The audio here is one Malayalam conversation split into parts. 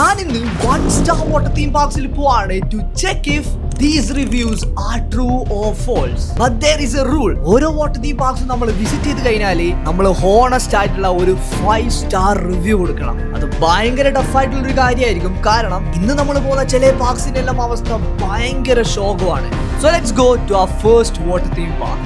ഞാൻ ഇന്ന് 1-star water theme parks പോവാണ് to check if these reviews are true or false. But there is a rule. ഓരോ water theme parks നമ്മൾ വിസിറ്റ് ചെയ്ത് കഴിഞ്ഞാൽ നമ്മൾ ഹോണസ്റ്റ് ആയിട്ടുള്ള ഒരു 5-star റിവ്യൂ കൊടുക്കണം. അത് ഭയങ്കര ടഫ് ആയിട്ടുള്ള ഒരു കാര്യമായിരിക്കും. കാരണം ഇന്ന് നമ്മൾ പോകുന്ന ചില പാർക്സിന്റെ എല്ലാം അവസ്ഥ ഭയങ്കര ശോകമാണ്. So let's go to our first water theme park.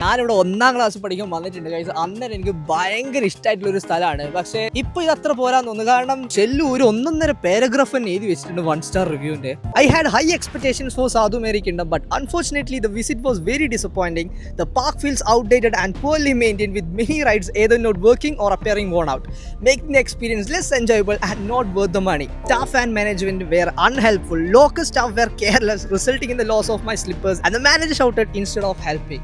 ഞാനിവിടെ 1ാം ക്ലാസ് പഠിക്കുമ്പോൾ വന്നിട്ടുണ്ട് ഗൈസ്. അന്നേരം എനിക്ക് ഭയങ്കര ഇഷ്ടമായിട്ടുള്ള ഒരു സ്ഥലമാണ്. പക്ഷേ ഇപ്പൊ ഇത് അത്ര പോരാന്ന് തോന്നുന്നു. കാരണം ചെല്ലു ഒരു 1.5 പാരഗ്രാഫ് തന്നെ എഴുതി വെച്ചിട്ടുണ്ട് 1-star റിവ്യൂവിന്റെ. I had high expectations for സാധു മേരി Kingdom, but unfortunately the visit was very disappointing. The park feels outdated and poorly maintained with many rides either not working or appearing worn out, making the experience less enjoyable and not worth the money. Staff and management were unhelpful. Local staff were careless, resulting in the loss of my slippers, and the manager shouted instead of helping.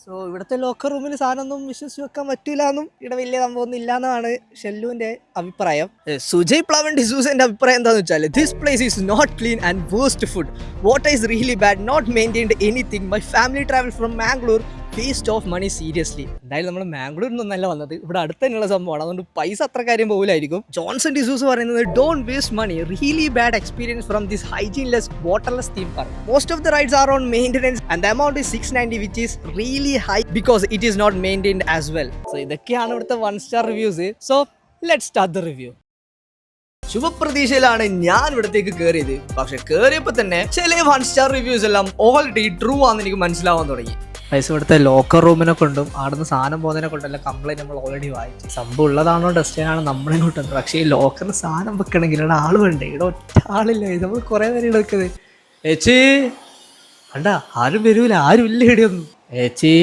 So ഇവിടുത്തെ ലോക്കർ റൂമിൽ സാധനമൊന്നും വിശ്വസിച്ച് വെക്കാൻ പറ്റില്ല എന്നും ഇവിടെ വലിയ സംഭവമൊന്നും ഇല്ല എന്നാണ് ഷെല്ലുവിൻ്റെ അഭിപ്രായം. സുജയ് പ്ലവൻ ഡിസൂസിൻ്റെ അഭിപ്രായം എന്താണെന്ന് വെച്ചാൽ this place is not clean and waste food, water is really bad, not maintained anything, my family travel from Mangalore, waste of money seriously. എന്തായാലും നമ്മൾ മാംഗ്ലൂരിൽ നിന്നല്ല വന്നത്, ഇവിടെ അടുത്ത് തന്നെയുള്ള സംഭവമാണ്, അതുകൊണ്ട് പൈസ അത്ര കാര്യം പോകില്ലായിരിക്കും. ജോൺസൺ ഡിസൂസ് പറയുന്നത് don't waste money, really bad experience from this hygieneless waterless theme park. Most of the rides are on maintenance and the amount is 690 which is really high because it is not maintained as well. So ഇതൊക്കെയാണ് ഇവിടുത്തെ 1-star reviews. So let's start the review. ശുഭപ്രതീക്ഷയിലാണ് ഞാൻ ഇവിടത്തേക്ക് കയറിയത്. പക്ഷെ കയറിയപ്പോൾ തന്നെ ചില 1-star റിവ്യൂസ് എല്ലാം ഓൾറെഡി ട്രൂ ആണെന്ന് എനിക്ക് മനസ്സിലാവാൻ തുടങ്ങി. പൈസ ഇവിടുത്തെ ലോക്കർ റൂമിനെ കൊണ്ടും അവിടുന്ന് സാധനം പോകുന്നതിനെ കൊണ്ടെല്ലാം കംപ്ലൈൻറ്റ് നമ്മൾ ഓൾറെഡി വായിച്ചു. സംഭവം ഉള്ളതാണോ ഡസ്റ്റേനാണോ നമ്മളെ കൊണ്ടുണ്ട്. പക്ഷേ ഈ ലോക്കറിന് സാധനം വെക്കണമെങ്കിൽ ഇവിടെ ആൾ വേണ്ടേ? ഇവിടെ ഒറ്റ ആളില്ല. നമ്മൾ കുറേ നേരം ഇവിടെ വെക്കുന്നത്. ഏച്ചി കണ്ടാ ആരും വരൂല, ആരും ഇല്ല ഇവിടെയൊന്നും. ഏച്ചി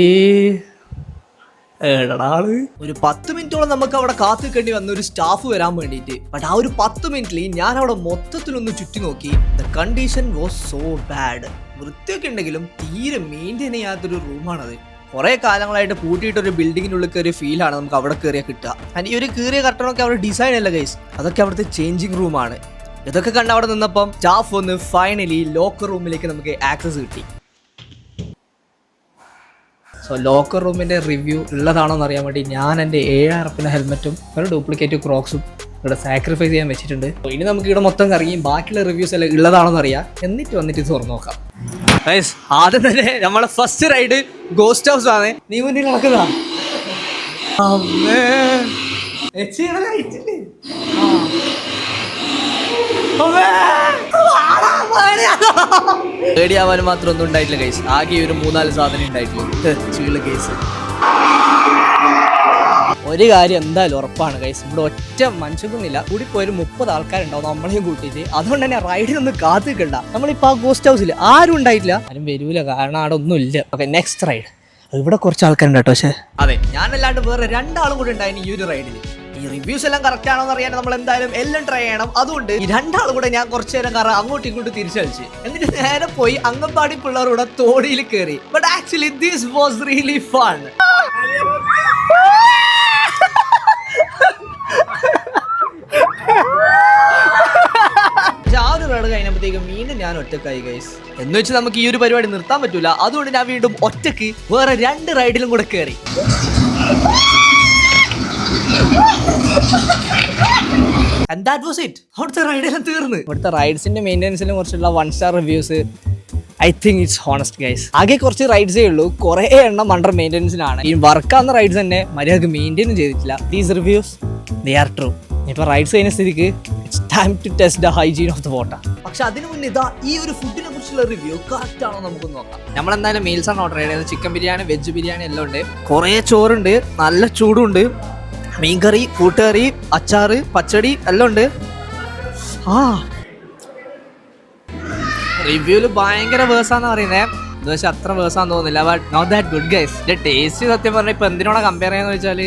ഏടാള്. ഒരു 10 മിനിറ്റോളം നമുക്ക് അവിടെ കാത്തിക്കേണ്ടി വന്ന ഒരു സ്റ്റാഫ് വരാൻ വേണ്ടിയിട്ട്. ബട്ട് ആ ഒരു 10 മിനിറ്റിൽ ഞാൻ അവിടെ മൊത്തത്തിലൊന്ന് ചുറ്റി നോക്കി. The condition was so bad. വൃത്തിയൊക്കെ ഉണ്ടെങ്കിലും തീരെ മെയിൻറ്റെയിൻ ചെയ്യാത്തൊരു റൂമാണത്. കുറേ കാലങ്ങളായിട്ട് പൂട്ടിയിട്ടൊരു ബിൽഡിങ്ങിനുള്ളിൽ കയറിയ ഫീലാണ് നമുക്ക് അവിടെ കയറിയാൽ കിട്ടുക. ആൻഡ് ഈ ഒരു കയറിയ കർട്ടനൊക്കെ അവിടെ ഡിസൈൻ അല്ല ഗൈസ്, അതൊക്കെ അവിടുത്തെ ചേഞ്ചിങ് റൂമാണ്. ഇതൊക്കെ കണ്ട് അവിടെ നിന്നപ്പം സ്റ്റാഫ് ഒന്ന് ഫൈനലി ലോക്കർ റൂമിലേക്ക് നമുക്ക് ആക്സസ് കിട്ടി. സോ ലോക്കർ റൂമിൻ്റെ റിവ്യൂ ഉള്ളതാണോ എന്ന് അറിയാൻ വേണ്ടി ഞാൻ എൻ്റെ 7000 ഹെൽമെറ്റും ഒരു ഡ്യൂപ്ലിക്കേറ്റ് ക്രോക്സും ഇവിടെ സാക്രിഫൈസ് ചെയ്യാൻ വെച്ചിട്ടുണ്ട്. ഇനി നമുക്ക് ഇവിടെ മൊത്തം കറങ്ങിയും ബാക്കിയുള്ള റിവ്യൂസ് എല്ലാം ഉള്ളതാണോ എന്ന് അറിയാം. എന്നിട്ട് വന്നിട്ട് ഇത് തുറന്നു നോക്കാം. ആദ്യം തന്നെ നമ്മളെ ഫസ്റ്റ് റൈഡ് ഗോസ്റ്റ് ഹൗസ് ആണ്. നീ മുന്നിൽ നടക്കുന്നതാ. പേടിയാവാനും മാത്രം ഒന്നും ഉണ്ടായിട്ടില്ല ഗൈസ്. ആകെ ഒരു 3-4 സാധനം ഉണ്ടായിട്ടുള്ളൂ. കേസ് ഒരു കാര്യം എന്തായാലും ഉറപ്പാണ് ഗൈസ്, ഇവിടെ ഒറ്റ മനുഷ്യക്കൊന്നുമില്ല. കൂടിപ്പോയൊരു 30 ആൾക്കാരുണ്ടാവും നമ്മളെയും കൂട്ടിയിട്ട്. അതുകൊണ്ട് തന്നെ റൈഡിനൊന്നും കാത്തിക്കണ്ട. നമ്മളിപ്പോൾ ആ ഗോസ്റ്റ് ഹൗസിൽ ആരും ഉണ്ടായിട്ടില്ല, ആരും വരൂല, കാരണം അവിടെ ഒന്നും ഇല്ല. Okay, next ride. ഇവിടെ കുറച്ച് ആൾക്കാരുണ്ട് കേട്ടോ. പക്ഷേ അതെ, ഞാനല്ലാണ്ട് വേറെ 2 ആളും കൂടി ഉണ്ടായിരുന്നു ഈ ഒരു റൈഡിൽ. ഈ റിവ്യൂസ് എല്ലാം കറക്റ്റ് ആണോ എന്ന് അറിയാൻ നമ്മൾ എന്തായാലും എല്ലാം ട്രൈ ചെയ്യണം. അതുകൊണ്ട് ഈ 2 ആളും കൂടെ ഞാൻ കുറച്ചു നേരം കാരണം അങ്ങോട്ടും ഇങ്ങോട്ടും തിരിച്ചടിച്ച് എന്നിട്ട് നേരെ പോയി അംഗൻവാടി പിള്ളേരുടെ തോടിയിൽ കയറി. But actually this was really fun. ആ ഒരു റൈഡ് കഴിഞ്ഞപ്പോഴത്തേക്കും വീണ്ടും ഞാൻ ഒറ്റക്കായി ഗൈസ്. എന്ന് വെച്ച് നമുക്ക് ഈ ഒരു പരിപാടി നിർത്താൻ പറ്റൂല. അതുകൊണ്ട് ഞാൻ വീണ്ടും ഒറ്റക്ക് വേറെ 2 റൈഡിലും കൂടെ കയറി. And that was it. അവിടുത്തെ റൈഡെല്ലാം തീർന്ന്. ഇവിടുത്തെ റൈഡ്സിന്റെ മെയിൻ്റെനൻസിനെ കുറിച്ചുള്ള 1-star reviews I think it's honest guys. ആകെ കുറച്ച് റൈഡ്സേ ഉള്ളൂ, കുറേ എണ്ണം അണ്ടർ മെയിൻ്റെനൻസിനാണ്. ഈ വർക്കാവുന്ന റൈഡ്സ് തന്നെ മര്യാദക്ക് മെയിൻറ്റെയിനും ചെയ്തിട്ടില്ല. These reviews they are true. ഇപ്പോൾ റൈഡ്സ് കഴിഞ്ഞ സ്ഥിതിക്ക് it's time to test the hygiene of the water. പക്ഷെ അതിന് മുന്നേ ഇതാ ഈ ഒരു ഫുഡിനെ കുറിച്ചുള്ള റിവ്യൂ കറക്റ്റ് ആണോ നമുക്ക് നോക്കാം. നമ്മളെന്തായാലും മീൽസ് ആണ് ഓർഡർ ചെയ്തത്. ചിക്കൻ ബിരിയാണി, വെജ് ബിരിയാണി എല്ലാം ഉണ്ട്. കുറേ ചോറുണ്ട്, നല്ല ചൂടുണ്ട്, മീൻകറി, കൂട്ടുകറി, അച്ചാറ്, പച്ചടി എല്ലാം ഉണ്ട്. റിവ്യൂല് ഭയങ്കര വേഴ്സാന്ന് പറയുന്നത്. എന്ന് വെച്ചാൽ അത്ര വേഴ്സാന്ന് തോന്നുന്നില്ല. But not that good guys. ഇതിന്റെ ടേസ്റ്റ് സത്യം പറഞ്ഞാൽ ഇപ്പം എന്തിനോടാ കമ്പയർ ചെയ്യാന്ന് വെച്ചാൽ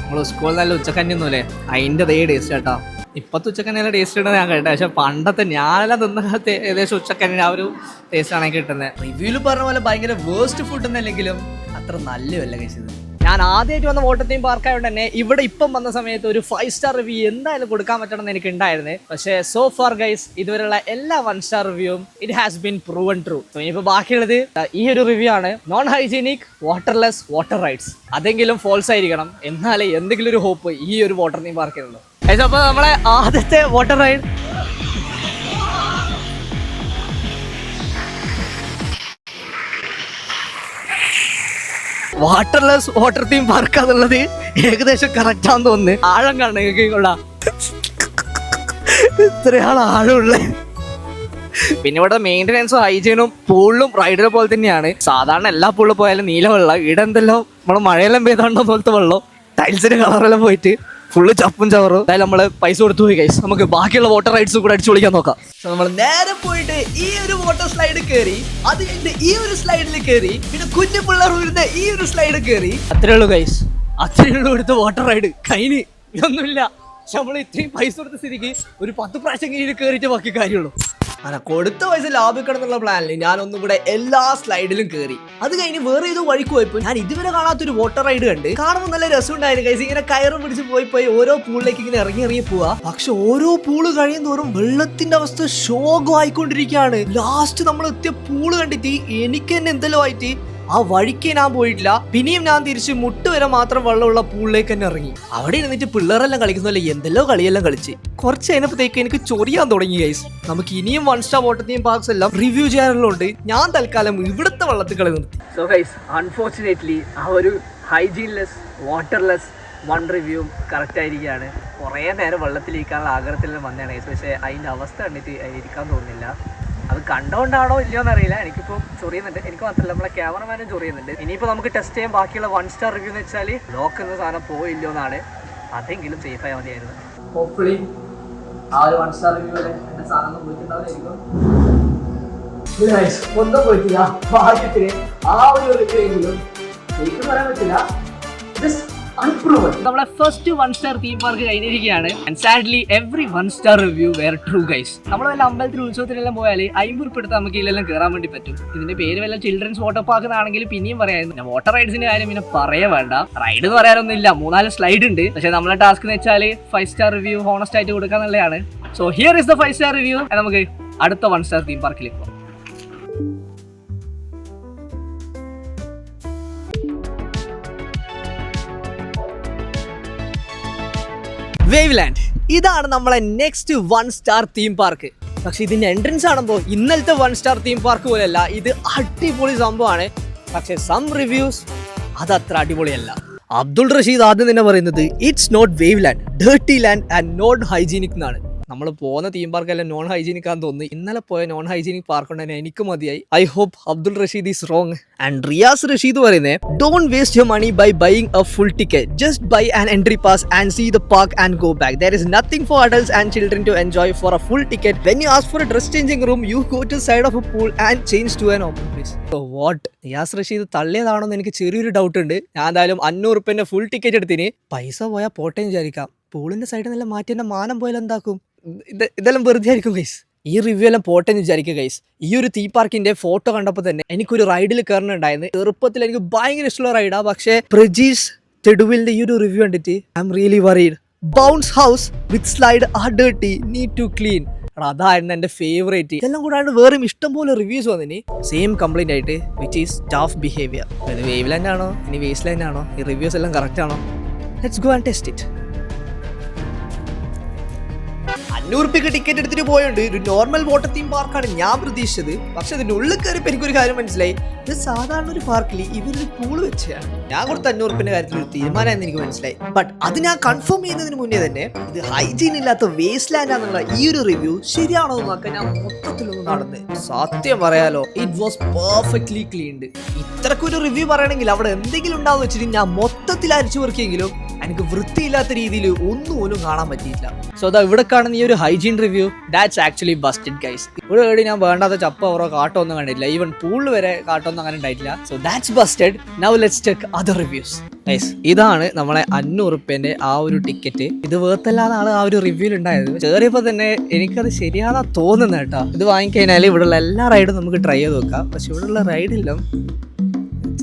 നമ്മൾ സ്കൂളിൽ നല്ല ഉച്ചക്കഞ്ഞൊന്നുമില്ലേ, അതിൻ്റെ അതേ ടേസ്റ്റ് കേട്ടോ. ഇപ്പോഴത്തെ ഉച്ചക്കഞ്ഞിയുടെ ടേസ്റ്റ് ഉണ്ട് ഞാൻ കേട്ടെ. പക്ഷെ പണ്ടത്തെ ഞാനെല്ലാം തിന്ന ഏകദേശം ഉച്ചക്കഞ്ഞ ആ ഒരു ടേസ്റ്റ് ആണ് കിട്ടുന്നത്. റിവ്യൂല് പറഞ്ഞ പോലെ ഭയങ്കര വേസ്റ്റ് ഫുഡ് എന്നല്ലെങ്കിലും അത്ര നല്ലതല്ല കഴിച്ചത്. ഞാൻ ആദ്യമായിട്ട് വന്ന വാട്ടർ തീം പാർക്ക് ആയതുകൊണ്ട് തന്നെ ഇവിടെ ഇപ്പം വന്ന സമയത്ത് ഒരു 5 സ്റ്റാർ റിവ്യൂ എന്തായാലും കൊടുക്കാൻ പറ്റണം എന്ന് എനിക്ക് ഉണ്ടായിരുന്നു. പക്ഷേ സോ ഫാർ ഗൈസ് ഇതുവരെയുള്ള എല്ലാ 1 സ്റ്റാർ റിവ്യൂവും it has been proven true. ഇനിയിപ്പോൾ ബാക്കിയുള്ളത് ഈ ഒരു റിവ്യൂ ആണ്. Non hygienic waterless water rides. അതെങ്കിലും ഫോൾസ് ആയിരിക്കണം, എന്നാലേ എന്തെങ്കിലും ഒരു ഹോപ്പ് ഈ ഒരു വാട്ടർ തീം പാർക്കിനുള്ളൂ. അപ്പോൾ നമ്മളെ ആദ്യത്തെ water ride waterless water theme park എന്നുള്ളത് ഏകദേശം കറക്റ്റ് ആണെന്ന് തോന്നുന്നു. ആഴം കാണണം കേൾക്കൊള്ള ഇത്രയാണ് ആഴമുള്ളത്. പിന്നെ ഇവിടെ മെയിൻ്റെനൻസും ഹൈജീനും പൂളിലും റൈഡിനെ പോലെ തന്നെയാണ്. സാധാരണ എല്ലാ പൂളിൽ പോയാലും നീല വെള്ളം, ഇവിടെ എന്തെല്ലോ നമ്മൾ മഴയെല്ലാം പെയ്താണ്ടോ പോലത്തെ വെള്ളം, ടൈൽസിന്റെ കളറെല്ലാം പോയിട്ട് ഫുള്ള് ചപ്പും ചവറും. അതായത് നമ്മള് പൈസ കൊടുത്തു പോയി ഗൈസ്. നമുക്ക് ബാക്കിയുള്ള വാട്ടർ റൈഡ്സ് കൂടെ അടിച്ചു വിളിക്കാൻ നോക്കാം. നമ്മൾ നേരെ പോയിട്ട് ഈ ഒരു വാട്ടർ സ്ലൈഡ് കയറി, അത് കഴിഞ്ഞിട്ട് ഈ ഒരു സ്ലൈഡിൽ കയറി, പിന്നെ കുഞ്ഞു പിള്ളേർ വരുന്ന ഈ ഒരു സ്ലൈഡ് കയറി. അത്രേ ഉള്ളൂ ഗൈസ്, അത്രേ ഉള്ളൂ ഇവിടുത്തെ വാട്ടർ റൈഡ്. കൈന് ഇതൊന്നുമില്ല. പക്ഷെ നമ്മൾ ഇത്രയും പൈസ കൊടുത്ത സ്ഥിതിക്ക് ഒരു 10 പ്രാവശ്യം കീഴിൽ കയറിയിട്ട് ബാക്കി കാര്യമുള്ളൂ. അങ്ങനെ കൊടുത്ത പൈസ ലാഭിക്കണം എന്നുള്ള പ്ലാനിൽ ഞാനൊന്നും കൂടെ എല്ലാ സ്ലൈഡിലും കയറി. അത് കഴിഞ്ഞ് വേറെ ഏതോ വഴിക്ക് പോയപ്പോൾ ഞാൻ ഇതുവരെ കാണാത്തൊരു വാട്ടർ റൈഡ് കണ്ട്. കാണുമ്പോൾ നല്ല രസമുണ്ടായിരുന്നു ഗൈസ്. ഇങ്ങനെ കയറും പിടിച്ച് പോയി ഓരോ പൂളിലേക്ക് ഇങ്ങനെ ഇറങ്ങി പോവാ. പക്ഷെ ഓരോ പൂള് കഴിയും തോറും വെള്ളത്തിന്റെ അവസ്ഥ ശോകമായിക്കൊണ്ടിരിക്കുകയാണ്. ലാസ്റ്റ് നമ്മൾ എത്തിയ പൂള് കണ്ടിട്ട് എനിക്ക് തന്നെ എന്തെല്ലോ ആയിട്ട് ആ വഴിക്ക് ഞാൻ പോയിട്ടില്ല. പിന്നെയും ഞാൻ തിരിച്ച് മുട്ടുവരെ മാത്രം വെള്ളമുള്ള പൂളിലേക്ക് തന്നെ ഇറങ്ങി. അവിടെ ഇരുന്നിട്ട് പിള്ളേരെല്ലാം കളിക്കുന്നല്ലേ എന്തെല്ലോ കളിയെല്ലാം കളിച്ച് കുറച്ച് കഴിഞ്ഞപ്പോഴത്തേക്ക് എനിക്ക് ചൊറിയാൻ തുടങ്ങി ഗൈസ്. നമുക്ക് ഇനിയും 1 സ്റ്റാർ വാട്ടർ തീം പാർക്സ് എല്ലാം റിവ്യൂ ചെയ്യാനുള്ളതുകൊണ്ട് ഞാൻ തൽക്കാലം ഇവിടുത്തെ വെള്ളത്തിൽ കളി നിർത്തി. സോ ഗൈസ് അൺഫോർച്ചുനേറ്റ്ലി ആ ഒരു ഹൈജീൻലെസ് വാട്ടർലെസ് 1 റിവ്യൂ കറക്റ്റ് ആയിരിക്കുകയാണ്. കുറേ നേരം വെള്ളത്തിലിരിക്കാനുള്ള ആഗ്രഹത്തിൽ വന്നതാണ് ഗൈസ്. പക്ഷേ അതിൻ്റെ അവസ്ഥ കണ്ടിട്ട് ഇരിക്കാൻ തോന്നുന്നില്ല. അത് കണ്ടുകൊണ്ടാണോ ഇല്ലയോ എന്നറിയില്ല. എനിക്കിപ്പോൾ ചൊറിയുന്നുണ്ട്. എനിക്ക് മാത്രമല്ല നമ്മളെ ക്യാമറമാനും ചൊറിയുന്നുണ്ട്. ഇനിയിപ്പോൾ നമുക്ക് ടെസ്റ്റ് ചെയ്യാൻ ബാക്കിയുള്ള 1 സ്റ്റാർ റിവ്യൂ എന്ന് വെച്ചാൽ ലോക്ക് എന്ന സാധനം പോയില്ലോ എന്നാണ്. അതെങ്കിലും സേഫായി മതിയായിരുന്നു. ഹോപ്പ്ഫുള്ളി ആ ഒരു 1 സ്റ്റാർ റിവ്യൂവിൽ എൻ്റെ സാധനം പോയിട്ടുണ്ടാവില്ലായിരിക്കും. ഒന്നും പോയിട്ടില്ല. ഭാഗ്യത്തിന് ആ ഒരു റിവ്യൂ എങ്കിലും എനിക്ക് പറയാൻ പറ്റില്ല. നമ്മളെ ഫസ്റ്റ് 1 സ്റ്റാർ തീം പാർക്ക് കഴിഞ്ഞിരിക്കുകയാണ്. And sadly every 1 star review were true guys. നമ്മൾ വല്ല അമ്പലത്തിൽ ഉത്സവത്തിനെല്ലാം പോയാൽ 50 ഉറുപ്പിക എടുത്ത് നമുക്ക് ഇതിലെല്ലാം കയറാൻ വേണ്ടി പറ്റും. ഇതിന്റെ പേര് വല്ല ചിൽഡ്രൻസ് വാട്ടർ പാർക്ക് എന്നാണെങ്കിൽ പിന്നെയും പറയായിരുന്നു. പിന്നെ വാട്ടർ റൈഡ്സിന്റെ കാര്യം പിന്നെ പറയേ വേണ്ട. റൈഡ് എന്ന് പറയാനൊന്നും ഇല്ല, 3-4 സ്ലൈഡ് ഉണ്ട്. പക്ഷെ നമ്മളെ ടാസ്ക് എന്ന് വെച്ചാൽ 5 സ്റ്റാർ റിവ്യൂ ഹോണസ്റ്റ് ആയിട്ട് കൊടുക്കാന്നുള്ളതാണ്. So here is the 5 star review. നമുക്ക് അടുത്ത 1 സ്റ്റാർ തീം പാർക്കിലേക്ക് പോകാം. വേവ്ലാൻഡ്, ഇതാണ് നമ്മളെ നെക്സ്റ്റ് 1 സ്റ്റാർ തീം പാർക്ക്. പക്ഷെ ഇതിന്റെ എൻട്രൻസ് കാണുമ്പോൾ ഇന്നലത്തെ 1 സ്റ്റാർ തീം പാർക്ക് പോലെയല്ല. ഇത് അടിപൊളി സംഭവമാണ്. പക്ഷെ സം റിവ്യൂസ് അത് അത്ര അടിപൊളിയല്ല. അബ്ദുൾ റഷീദ് ആദ്യം തന്നെ പറയുന്നത് it's not waveland, dirty land and not hygienic എന്നാണ്. നമ്മൾ പോകുന്ന തീം പാർക്കെല്ലാം നോൺ ഹൈജീനിക് ആണെന്ന് തോന്നി. ഇന്നലെ പോയ നോൺ ഹൈജീനിക് പാർക്ക് കൊണ്ട് തന്നെ എനിക്ക് മതിയായി. I hope Abdul Rasheed is wrong. And Riyas Rasheed പറയുന്നത് don't waste your money by buying a full ticket, just buy an entry pass and see the park and go back. There is nothing for adults and children to enjoy for a full ticket. When you ask for a dress changing room you go to side of a pool and change to an open place. So what, Riyas Rasheed തള്ളിയതാണോ എന്ന് എനിക്ക് ചെറിയൊരു ഡൗട്ട് ഉണ്ട്. ഞാൻ എന്തായാലും 500 ഉറുപ്പിന്റെ ഫുൾ ടിക്കറ്റ് എടുത്തിന്. പൈസ പോയാൽ പോട്ടെ വിചാരിക്കാം. പൂളിന്റെ സൈഡിൽ നല്ല മാറ്റി എന്റെ മാനം പോയാൽ എന്താക്കും? ഇതെല്ലാം വെറുതെ ആയിരിക്കും ഗൈസ്. ഈ റിവ്യൂ എല്ലാം പോട്ടെന്ന് വിചാരിക്കുക ഗൈസ്. ഈ ഒരു തീം പാർക്കിന്റെ ഫോട്ടോ കണ്ടപ്പോൾ തന്നെ എനിക്കൊരു റൈഡിൽ കയറണുണ്ടായിരുന്നു. ചെറുപ്പത്തിൽ എനിക്ക് ഭയങ്കര ഇഷ്ടമുള്ള റൈഡാ. പക്ഷേ പ്രജീഷ് തെടുവിലിന്റെ ഈ ഒരു റിവ്യൂ കണ്ടിട്ട് I am really worried. Bounce house with slide are dirty, need to clean. അതായിരുന്നു എൻ്റെ ഫേവറേറ്റ്. ഇതെല്ലാം കൂടാണ്ട് വേറെയും ഇഷ്ടംപോലെ റിവ്യൂസ് വന്നിന് സെയിം കംപ്ലൈന്റ് ആയിട്ട്, വിച്ച് ഈസ് സ്റ്റാഫ് ബിഹേവിയർ. ഇത് വേവ് ലാൻഡ് ആണോ ഇനി വേസ്റ്റ് ലാൻഡ് ആണോ? ഈ റിവ്യൂസ് എല്ലാം കറക്റ്റ് ആണോ? Let's go and test it. 500 ഉറുപ്പിക ടിക്കറ്റ് എടുത്തിട്ട് പോയോണ്ട് ഒരു നോർമൽ വാട്ടർ തീം പാർക്കാണ് ഞാൻ പ്രതീക്ഷിച്ചത്. പക്ഷെ അതിന്റെ ഉള്ളിൽ കയറിയപ്പോൾ എനിക്കൊരു കാര്യം മനസ്സിലായി. ഇത് സാധാരണ ഒരു പാർക്കിൽ ഇവരൊരു പൂള് വെച്ചാണ്. ഞാൻ കൊടുത്ത 500 ഉറുപ്പിന്റെ കാര്യത്തിൽ ഒരു തീരുമാനമാണെന്ന് എനിക്ക് മനസ്സിലായി. ബട്ട് അത് ഞാൻ കൺഫേം ചെയ്യുന്നതിന് മുന്നേ തന്നെ ഇത് ഹൈജീൻ ഇല്ലാത്ത വേസ്റ്റ് ലാൻഡ് ആണെന്നുള്ള ഈ ഒരു റിവ്യൂ ശരിയാണോ എന്ന് നോക്കാൻ ഞാൻ മൊത്തത്തിലൊന്നും നടന്ന്. സത്യം പറയാലോ, ഇറ്റ് വാസ് പെർഫെക്റ്റ്ലി ക്ലീൻഡ്. ഇത്രക്കൊരു റിവ്യൂ പറയണമെങ്കിൽ അവിടെ എന്തെങ്കിലും ഉണ്ടാവും വെച്ചിട്ട് ഞാൻ മൊത്തത്തിൽ അരിച്ചു പെറുക്കിയെങ്കിലും എനിക്ക് വൃത്തിയില്ലാത്ത രീതിയിൽ ഒന്നുപോലും കാണാൻ പറ്റിയില്ല. സോ അതാ ഇവിടെ കാണുന്ന ഈ ഒരു hygiene review that's actually busted guys. ഇവിടെ എവിടെ ഞാൻ വേണ്ടാത്ത ചപ്പ ഓരോ കാട്ടോ ഒന്നും കണ്ടില്ല. ഈവൻ പൂളിൽ വരെ കാട്ടൊന്നും അങ്ങനെ ഉണ്ടായിട്ടില്ല. So that's busted. Now let's check other reviews. Guys, ഇതാണ് നമ്മളെ 500 ഉറുപ്പിന്റെ ആ ഒരു ടിക്കറ്റ്. ഇത് വേർത്തല്ലാന്നാണ് ആ ഒരു റിവ്യൂല് ഉണ്ടായത്. ചേറിയപ്പോൾ തന്നെ എനിക്കത് ശരിയാണെന്നാ തോന്നുന്നത് കേട്ടോ. ഇത് വാങ്ങിക്കഴിഞ്ഞാൽ ഇവിടെയുള്ള എല്ലാ റൈഡും നമുക്ക് ട്രൈ ചെയ്ത് നോക്കാം. പക്ഷെ ഇവിടെയുള്ള റൈഡെല്ലാം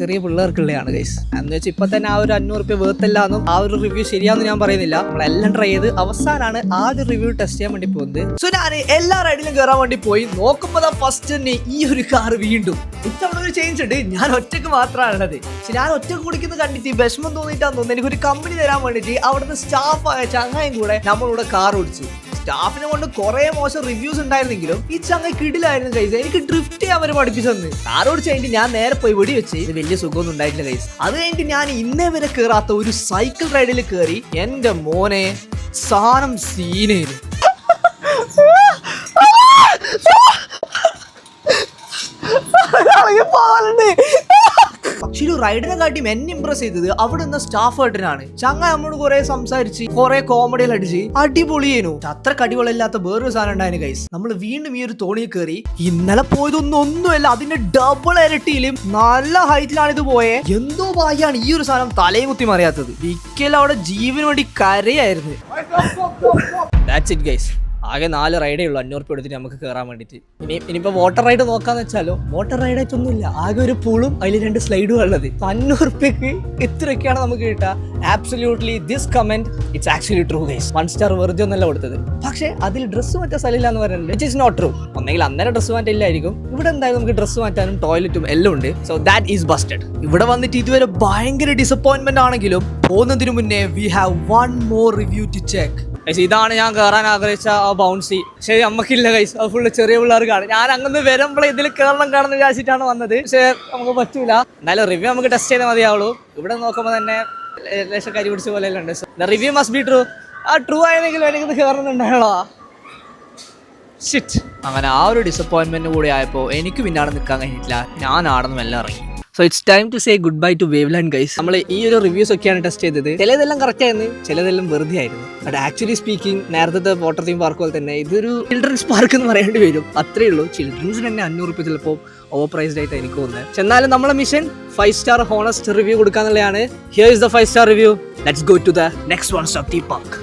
ചെറിയ പിള്ളേർക്കുള്ളതാണ് ഗൈസ്. എന്ന് വെച്ചാൽ ഇപ്പൊ തന്നെ ആ ഒരു 500 രൂപ വേർത്തല്ലാന്നും ആ ഒരു റിവ്യൂ ശരിയാന്ന് ഞാൻ പറയുന്നില്ല. നമ്മളെല്ലാം ട്രൈ ചെയ്ത് അവസാനമാണ് ആ ഒരു റിവ്യൂ ടെസ്റ്റ് ചെയ്യാൻ വേണ്ടി പോകുന്നത്. സോ ഞാൻ എല്ലാ റൈഡിലും കയറാൻ വേണ്ടി പോയി നോക്കുമ്പോൾ ഫസ്റ്റ് തന്നെ ഈ ഒരു കാർ വീണ്ടും ഇത്തവണ ഒരു ചേഞ്ച് ഉണ്ട്. ഞാൻ ഒറ്റക്ക് മാത്രമാണുള്ളത്. പക്ഷെ ഞാൻ ഒറ്റക്ക് കുടിക്കുന്നത് കണ്ടിട്ട് വിഷമം തോന്നിയിട്ടാന്ന് തോന്നുന്നു. എനിക്കൊരു കമ്പനി തരാൻ വേണ്ടിയിട്ട് അവിടുത്തെ സ്റ്റാഫായ ചങ്ങായും കൂടെ നമ്മളിവിടെ കാർ ഓടിച്ചു. സ്റ്റാഫിനെ കൊണ്ട് കുറെ മോശം റിവ്യൂസ് ഉണ്ടായിരുന്നെങ്കിലും ഈ ചങ്ങ കിടിലായിരുന്നു ഗൈസ്. എനിക്ക് ഡ്രിഫ്റ്റ് ചെയ്യാൻ വരെ പഠിപ്പിച്ചു തന്നു. കാറോട് കഴിഞ്ഞിട്ട് ഞാൻ നേരെ പോയി വെടി വെച്ച്. ഇത് വലിയ സുഖമൊന്നും ഉണ്ടായിട്ടില്ല ഗൈസ്. അത് കഴിഞ്ഞിട്ട് ഞാൻ ഇന്നേ വരെ കയറാത്ത ഒരു സൈക്കിൾ റൈഡിൽ കയറി. എന്റെ മോനെ സാധനം സീനേര്. പക്ഷെ ഒരു റൈഡിനെ കാട്ടിയും എന്നെ ഇംപ്രസ് ചെയ്തത് അവിടെ നിന്ന് സ്റ്റാഫ് ഏട്ടനാണ്. ചങ്ങ നമ്മളോട് കുറെ സംസാരിച്ച് കുറെ കോമഡികൾ അടിച്ച് അടിപൊളിയേനു. അത്ര കടികളില്ലാത്ത വേറൊരു സാധനം ഉണ്ടായിരുന്നു ഗൈസ്. നമ്മൾ വീണ്ടും ഈ ഒരു തോണിയിൽ കയറി. ഇന്നലെ പോയതൊന്നുമല്ല, അതിന്റെ ഡബിൾ ഇരട്ടിയിലും നല്ല ഹൈറ്റിലാണ് ഇത് പോയെ. എന്തോ ഭാഗ്യാണ് ഈ ഒരു സാധനം തലയും കുത്തി മറിയാത്തത്. ഒരിക്കലും അവിടെ ജീവന് വേണ്ടി കരയായിരുന്നു. That's it guys. ആകെ 4 റൈഡേ ഉള്ളൂ 500 രൂപ എടുത്തിട്ട് നമുക്ക് കയറാൻ വേണ്ടിയിട്ട്. ഇനിയിപ്പോൾ വാട്ടർ റൈഡ് നോക്കാന്ന് വെച്ചാലോ, വാട്ടർ റൈഡായിട്ടൊന്നുമില്ല. ആകെ ഒരു പൂളും അതിൽ 2 സ്ലൈഡും ഉള്ളത്. 500 രൂപയ്ക്ക് ഇത്രയൊക്കെയാണ് നമുക്ക് കിട്ടുക. Absolutely this comment it's actually true guys. 1 star വെറുതെ ഒന്നല്ല കൊടുത്തത്. പക്ഷേ അതിൽ ഡ്രസ്സ് മാറ്റാൻ സ്ഥലമില്ല എന്ന് പറയുന്നത് ഇറ്റ് ഈസ് നോട്ട് ട്രൂ. ഒന്നെങ്കിൽ അന്നേരം ഡ്രസ്സ് മാറ്റില്ലായിരിക്കും. ഇവിടെ എന്തായാലും നമുക്ക് ഡ്രസ്സ് മാറ്റാനും ടോയ്ലറ്റും എല്ലാം ഉണ്ട്. So that is busted. ഇവിടെ വന്നിട്ട് ഇതുവരെ ഭയങ്കര ഡിസപ്പോയിന്റ്മെന്റ് ആണെങ്കിലും പോകുന്നതിന് മുന്നേ we have 1 more review to check. ഇതാണ് ഞാൻ കയറാൻ ആഗ്രഹിച്ച ആ ബൗൺസി. പക്ഷേ നമുക്കില്ല ഗൈസ്, അത് ഫുള്ള് ചെറിയ പിള്ളേർക്കാണ്. ഞാൻ അങ്ങനെ വരുമ്പോഴേ ഇതിൽ കയറണം കാണുന്ന വിചാരിച്ചിട്ടാണ് വന്നത്. പക്ഷേ നമുക്ക് പറ്റൂല. എന്നാലും റിവ്യൂ നമുക്ക് ടെസ്റ്റ് ചെയ്താൽ മതിയാവുള്ളൂ. ഇവിടെ നോക്കുമ്പോൾ തന്നെ ലേശം കരി പിടിച്ച പോലെയെല്ലാം ഉണ്ട്. Review must be true. ആ ട്രൂ ആയെങ്കിലും എനിക്കിത് കയറുന്നുണ്ടായോ ഷിറ്റ്. അങ്ങനെ ആ ഒരു ഡിസപ്പോയിൻമെന്റ് കൂടി ആയപ്പോൾ എനിക്ക് പിന്നെ അവിടെ നിൽക്കാൻ കഴിഞ്ഞിട്ടില്ല. ഞാൻ ആടെ നിന്ന് എല്ലാം ഇറങ്ങി. So it's time to say good bye to Waveland guys. നമ്മൾ ഈ ഒരു റിവ്യൂസ് ഒക്കെയാണ് ടെസ്റ്റ് ചെയ്തത്. ചിലതെല്ലാം കറക്റ്റ് ആയിരുന്നു, ചിലതെല്ലാം വെറുതെ ആയിരുന്നു. ബട്ട് ആക്ച്വലി സ്പീക്കിംഗ് നേരത്തെ വാട്ടർ തീം പാർക്ക് പോലെ തന്നെ ഇതൊരു ചിൽഡ്രൻസ് പാർക്ക് എന്ന് പറയേണ്ടി വരും. അത്രേ ഉള്ളൂ. ചിൽഡ്രൻസിന് തന്നെ 500 രൂപ ചിലപ്പോൾ ഓവർ പ്രൈസ്ഡ് ആയിട്ട് എനിക്ക് തോന്നുന്നത്. പക്ഷെ എന്നാലും നമ്മളെ മിഷൻ 5 സ്റ്റാർ ഹോണസ്റ്റ് റിവ്യൂ കൊടുക്കാന്നുള്ളതാണ്. Here is the 5 star review. Let's go to the next 1 star theme park.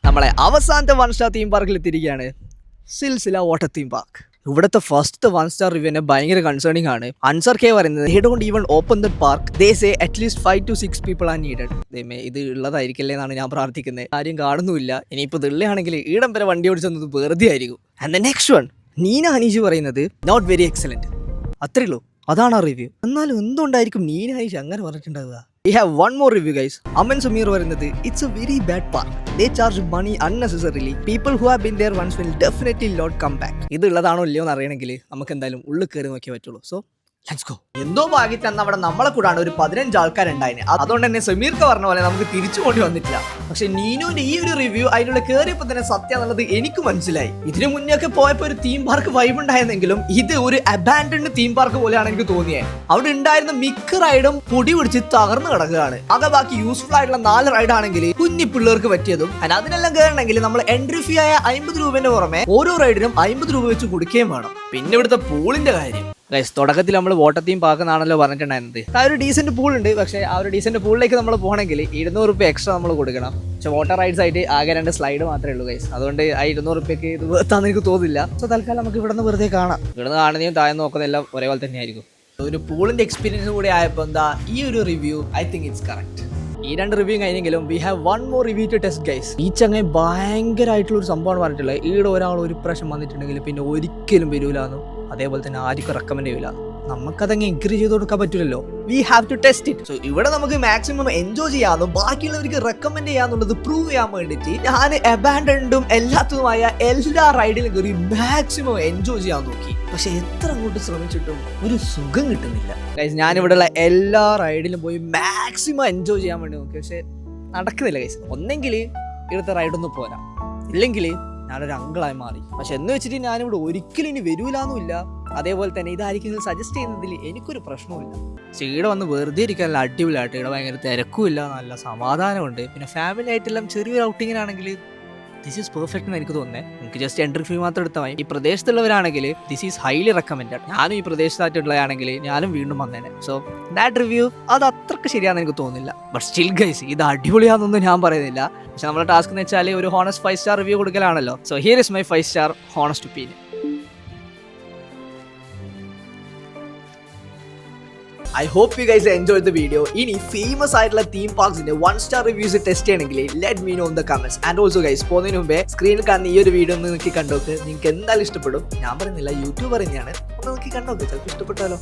നമ്മളെ അവസാനത്തെ 1 സ്റ്റാർ തീം പാർക്കിൽ എത്തിയിരിക്കുകയാണ്. Silsila water theme park. ഇവിടുത്തെ ഫസ്റ്റ് 1 സ്റ്റാർ റിവ്യൂ തന്നെ ഭയങ്കര കൺസേണിംഗ് ആണ്. അൻസർ കെ പറയുന്നത് they don't even open the park. They say at least 5 to 6 people are needed. ഇത് ഉള്ളതായിരിക്കല്ലേ എന്നാണ് ഞാൻ പ്രാർത്ഥിക്കുന്നത്. ആരും കാണുന്നുമില്ല. ഇനിയിപ്പോൾ ഇത് ഉള്ളതാണെങ്കിൽ ഈടം വരെ വണ്ടി ഓടിച്ചത് വെറുതെ ആയിരിക്കും. And the next one Neena Aneesh പറയുന്നത് നോട്ട് വെരി എക്സലന്റ്. അത്രേ ഉള്ളൂ. അതാണ് ആ റിവ്യൂ. എന്നാലും എന്തുകൊണ്ടായിരിക്കും നീന അനീഷ് അങ്ങനെ പറഞ്ഞിട്ടുണ്ടാവുക? We have 1 more review guys. Aman Samir പറയുന്നത് it's a very bad park. They charge money unnecessarily. People who have been there once will definitely not come back. ഇത് ഉള്ളതാണോ ഇല്ലയോ എന്ന് അറിയണമെങ്കിൽ നമുക്ക് എന്തായാലും ഉള്ളിൽ കയറി നോക്കിയേ പറ്റുള്ളൂ. So let's go. എന്തോ ഭാഗ്യത്തിൽ അന്ന് അവിടെ നമ്മളെ കൂടാണ് ഒരു 15 ആൾക്കാരുണ്ടായിന്. അതുകൊണ്ട് തന്നെ സമീർക്ക് പറഞ്ഞ പോലെ നമുക്ക് തിരിച്ചു കൊണ്ട് വന്നിട്ടില്ല. പക്ഷെ നീനുവിന്റെ ഈ ഒരു റിവ്യൂ അതിനുള്ള കയറിയപ്പോൾ തന്നെ സത്യം എന്നുള്ളത് എനിക്ക് മനസ്സിലായി. ഇതിനു മുന്നേ ഒക്കെ പോയപ്പോൾ ഒരു തീം പാർക്ക് വൈബ് ഉണ്ടായിരുന്നെങ്കിലും ഇത് ഒരു അബാൻഡൻഡ് തീം പാർക്ക് പോലെയാണ് എനിക്ക് തോന്നിയത്. അവിടെ ഉണ്ടായിരുന്ന മിക്ക റൈഡും പൊടി പിടിച്ച് തകർന്നു കിടക്കുകയാണ്. ആകെ ബാക്കി യൂസ്ഫുൾ ആയിട്ടുള്ള 4 റൈഡ് ആണെങ്കിൽ കുഞ്ഞി പിള്ളേർക്ക് പറ്റിയതും. അതിനെല്ലാം കയറണമെങ്കിൽ നമ്മൾ എൻട്രി ഫീ ആയ 50 രൂപന്റെ പുറമെ ഓരോ റൈഡിനും 50 രൂപ വെച്ച് കൊടുക്കുകയും വേണം. പിന്നെ ഇവിടുത്തെ പൂളിന്റെ കാര്യം ഗൈസ്, തുടക്കത്തിൽ നമ്മൾ വാട്ടർ തീം പാർക്കെന്നാണല്ലോ പറഞ്ഞിട്ടുണ്ടായിരുന്നത്. ആ ഒരു ഡീസന്റ് പൂൾ ഉണ്ട്. പക്ഷേ ആ ഒരു ഡീസന്റ് പൂളിലേക്ക് നമ്മൾ പോകണമെങ്കിൽ 200 രൂപ എക്സ്ട്രാ നമ്മൾ കൊടുക്കണം. പക്ഷെ വാട്ടർ റൈഡ്സ് ആയിട്ട് ആകെ 2 സ്ലൈഡ് മാത്രമേ ഉള്ളൂ ഗൈസ്. അതുകൊണ്ട് ആ 200 രൂപയ്ക്ക് ഇത് വേർത്താന്ന് എനിക്ക് തോന്നില്ല. സോ തൽക്കാലം നമുക്ക് ഇവിടെ നിന്ന് വെറുതെ കാണാം. ഇവിടെ നിന്ന് കാണുന്നതും താഴെ നോക്കുന്നതെല്ലാം ഒരേപോലെ തന്നെയായിരിക്കും. ഒരു പൂളിന്റെ എക്സ്പീരിയൻസ് കൂടി ആയപ്പോൾ എന്താ ഈ ഒരു review I think it's correct. ഈ 2 റിവ്യൂ കഴിഞ്ഞെങ്കിലും we have 1 more review to test guys. ഈ ചങ്ങ ഭയങ്കരമായിട്ടുള്ള ഒരു സംഭവമാണ് പറഞ്ഞിട്ടുള്ളത്. ഈടെ ഒരാൾ ഒരു പ്രാവശ്യം വന്നിട്ടുണ്ടെങ്കിൽ പിന്നെ ഒരിക്കലും വരൂലെന്നും അതേപോലെ തന്നെ ആർക്കും റെക്കമെൻഡ് ചെയ്യില്ല. നമുക്കതങ്ങ് എൻകറേജ് ചെയ്ത് കൊടുക്കാൻ പറ്റില്ലല്ലോ. We have to test it. So ഇവിടെ നമുക്ക് മാക്സിമം എൻജോയ് ചെയ്യാമെന്നും ബാക്കിയുള്ളവർക്ക് റെക്കമെൻഡ് ചെയ്യാന്നുള്ളത് പ്രൂവ് ചെയ്യാൻ വേണ്ടിയിട്ട് ഞാൻ അബാൻഡൻഡും എല്ലാത്തുമായ എല്ലാ റൈഡിലും കയറി മാക്സിമം എൻജോയ് ചെയ്യാൻ നോക്കി. പക്ഷെ എത്ര അങ്ങോട്ട് ശ്രമിച്ചിട്ടും ഒരു സുഖം കിട്ടുന്നില്ല ഗൈസ്. ഞാനിവിടെയുള്ള എല്ലാ റൈഡിലും പോയി മാക്സിമം എൻജോയ് ചെയ്യാൻ വേണ്ടി നോക്കി. പക്ഷെ നടക്കുന്നില്ല ഗൈസ്. ഒന്നെങ്കിൽ ഇവിടുത്തെ റൈഡൊന്നും പോരാ, ഇല്ലെങ്കിൽ ഞാനൊരു അങ്കിളായി മാറി. പക്ഷെ എന്ന് വെച്ചിട്ട് ഞാനിവിടെ ഒരിക്കലും ഇനി വരൂലെന്നുമില്ല. അതേപോലെ തന്നെ ഇതായിരിക്കും സജസ്റ്റ് ചെയ്യുന്നതിൽ എനിക്കൊരു പ്രശ്നവുമില്ല. പക്ഷേ ഇവിടെ വന്ന് വെറുതെ ഇരിക്കാൻ നല്ല അടിപൊളിയായിട്ട്. ഇവിടെ ഭയങ്കര തിരക്കുമില്ല, നല്ല സമാധാനമുണ്ട്. പിന്നെ ഫാമിലി ആയിട്ടെല്ലാം ചെറിയൊരു ഔട്ടിങ്ങിനാണെങ്കിൽ ദിസ് ഈസ് പെർഫെക്റ്റ് എന്ന് എനിക്ക് തോന്നുന്നത്. നിങ്ങൾക്ക് ജസ്റ്റ് എൻട്രി ഫീ മാത്രം എടുത്താൽ മതി. ഈ പ്രദേശത്തുള്ളവരാണെങ്കിൽ ദിസ് ഈസ് ഹൈലി റെക്കമെൻഡഡ്. ഞാനും ഈ പ്രദേശത്തായിട്ടുള്ളതാണെങ്കിൽ ഞാനും വീണ്ടും വന്നേനെ. സോ ദാറ്റ് റിവ്യൂ അത് അത്രക്ക് ശരിയാണെന്ന് എനിക്ക് തോന്നുന്നില്ല. ബട്ട് സ്റ്റിൽ ഗൈസ് ഇത് അടിപൊളിയാണെന്നൊന്നും ഞാൻ പറയുന്നില്ല. പക്ഷെ നമ്മുടെ ടാസ്ക് എന്ന് വെച്ചാൽ ഒരു ഹോണസ്റ്റ് 5 സ്റ്റാർ റിവ്യൂ കൊടുക്കലാണല്ലോ. So here is my 5 star honest opinion. I hope you guys enjoyed the video. ഇനി ഫേമസ് ആയിട്ടുള്ള തീം പാർക്സിന്റെ 1 സ്റ്റാർ റിവ്യൂസ് ടെസ്റ്റ് ചെയ്യണമെങ്കിൽ let me know in the comments. And also guys പോകുന്നതിന് മുമ്പേ സ്ക്രീനിൽ കാണുന്ന ഈ ഒരു വീഡിയോ ഒന്ന് നോക്കി കണ്ടോക്ക്. നിങ്ങൾക്ക് എന്തായാലും ഇഷ്ടപ്പെടും. ഞാൻ പറയുന്നില്ല, യൂട്യൂബ് പറയുന്നതാണ്. ഒന്ന് നോക്കി കണ്ടോക്ക്, ചിലപ്പോൾ ഇഷ്ടപ്പെട്ടാലോ.